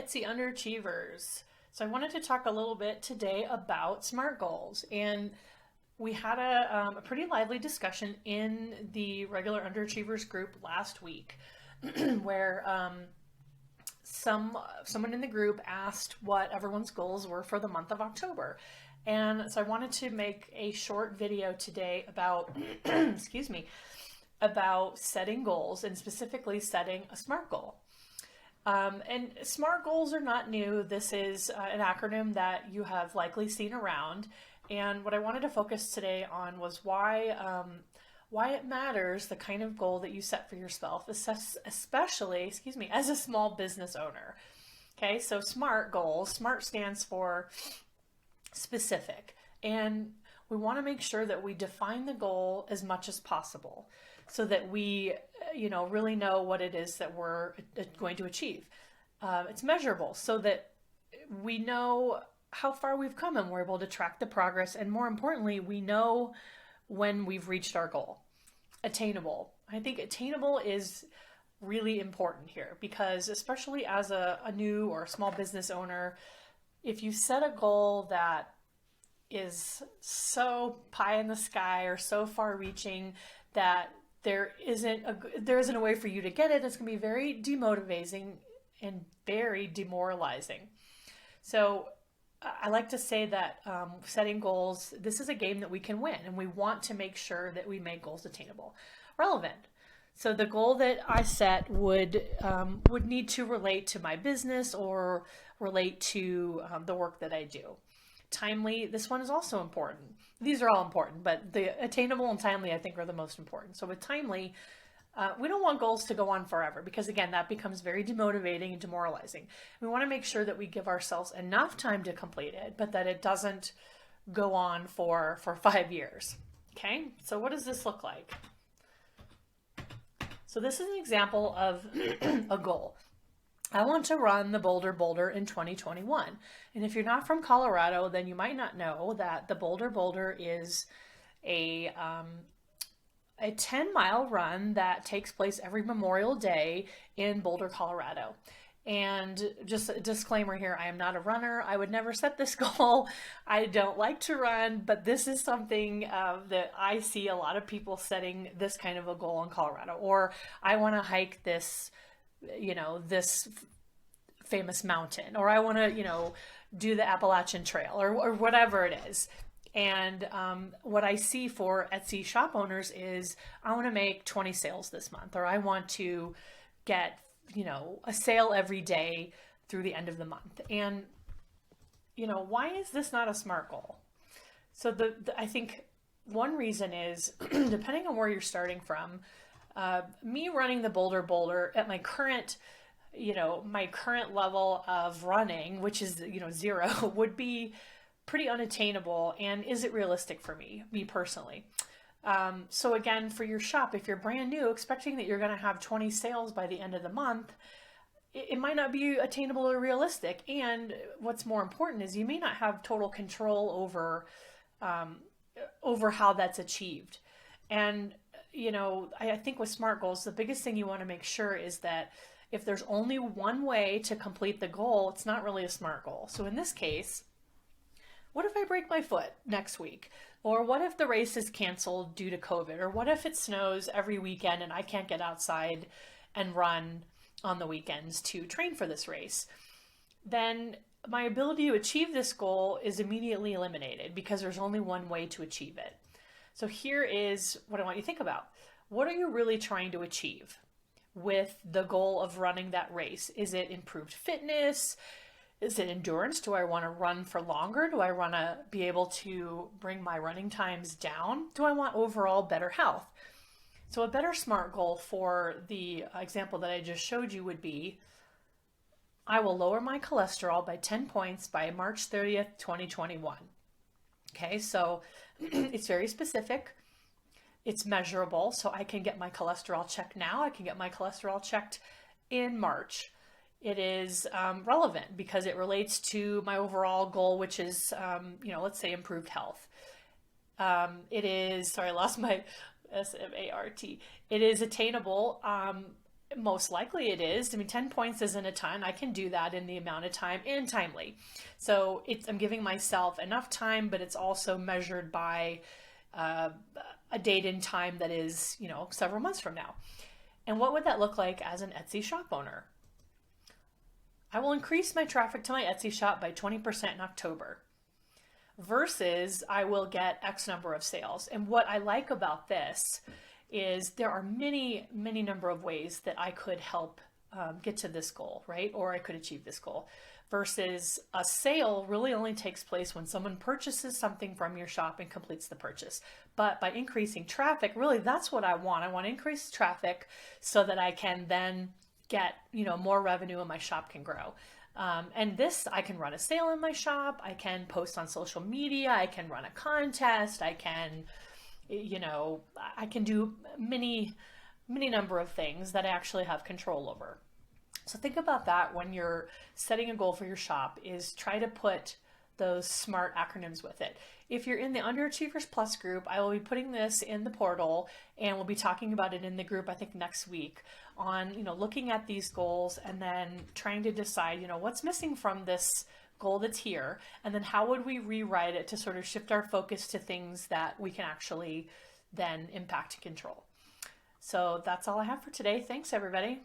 Etsy Underachievers. So I wanted to talk a little bit today about SMART goals. And we had a pretty lively discussion in the regular Underachievers group last week where someone in the group asked what everyone's goals were for the month of October. And so I wanted to make a short video today about, excuse me, about setting goals and specifically setting a SMART goal. And SMART goals are not new. This is an acronym that you have likely seen around. And what I wanted to focus today on was why it matters, the kind of goal that you set for yourself, especially, as a small business owner. Okay, so SMART goals, SMART stands for specific. And we want to make sure that we define the goal as much as possible so that we, really know what it is that we're going to achieve. It's measurable so that we know how far we've come and we're able to track the progress. And more importantly, we know when we've reached our goal. Attainable. I think attainable is really important here because especially as a new or small business owner, if you set a goal that is so pie in the sky or so far reaching that there isn't a way for you to get it, it's going to be very demotivating and very demoralizing. So I like to say that setting goals, this is a game that we can win, and we want to make sure that we make goals attainable, relevant. So the goal that I set would need to relate to my business or relate to the work that I do. Timely, this one is also important. These are all important, but the attainable and timely, I think, are the most important. So with timely, we don't want goals to go on forever because, again, that becomes very demotivating and demoralizing. We want to make sure that we give ourselves enough time to complete it, but that it doesn't go on for 5 years. Okay, so what does this look like? So this is an example of a goal. I want to run the Boulder in 2021. And if you're not from Colorado, then you might not know that the Boulder is a 10-mile run that takes place every Memorial Day in Boulder, Colorado. And just a disclaimer here, I am not a runner. I would never set this goal. I don't like to run, but this is something that I see a lot of people setting this kind of a goal in Colorado. Or I want to hike this this famous mountain, or I want to, do the Appalachian Trail or whatever it is. And what I see for Etsy shop owners is I want to make 20 sales this month, or I want to get, a sale every day through the end of the month. And, why is this not a SMART goal? So I think one reason is depending on where you're starting from, me running the Boulder at my current level of running, which is, 0, would be pretty unattainable. And is it realistic for me personally? So again, for your shop, if you're brand new, expecting that you're going to have 20 sales by the end of the month, it might not be attainable or realistic. And what's more important is you may not have total control over how that's achieved. And I think with SMART goals, the biggest thing you want to make sure is that if there's only one way to complete the goal, it's not really a SMART goal. So in this case, what if I break my foot next week? Or what if the race is canceled due to COVID? Or what if it snows every weekend and I can't get outside and run on the weekends to train for this race? Then my ability to achieve this goal is immediately eliminated because there's only one way to achieve it. So here is what I want you to think about. What are you really trying to achieve with the goal of running that race? Is it improved fitness? Is it endurance? Do I want to run for longer? Do I want to be able to bring my running times down? Do I want overall better health? So a better SMART goal for the example that I just showed you would be, I will lower my cholesterol by 10 points by March 30th, 2021. Okay, so it's very specific. It's measurable, so I can get my cholesterol checked now. I can get my cholesterol checked in March. It is relevant because it relates to my overall goal, which is, let's say improved health. It is, sorry, I lost my SMART. It is attainable Most likely it is. I mean, 10 points isn't a ton. I can do that in the amount of time and timely. So I'm giving myself enough time, but it's also measured by uh, a date and time that is, several months from now. And what would that look like as an Etsy shop owner? I will increase my traffic to my Etsy shop by 20% in October versus I will get X number of sales. And what I like about this is there are many number of ways that I could help get to this goal, right? Or I could achieve this goal. Versus a sale really only takes place when someone purchases something from your shop and completes the purchase. But by increasing traffic, really that's what I want. I want to increase traffic so that I can then get, more revenue and my shop can grow. And this, I can run a sale in my shop. I can post on social media. I can run a contest. I can, I can do many number of things that I actually have control over. So think about that when you're setting a goal for your shop, is try to put those SMART acronyms with it. If you're in the Underachievers Plus group, I will be putting this in the portal and we'll be talking about it in the group, I think next week, on, looking at these goals and then trying to decide, what's missing from this goal that's here, and then how would we rewrite it to sort of shift our focus to things that we can actually then impact and control. So that's all I have for today. Thanks, everybody.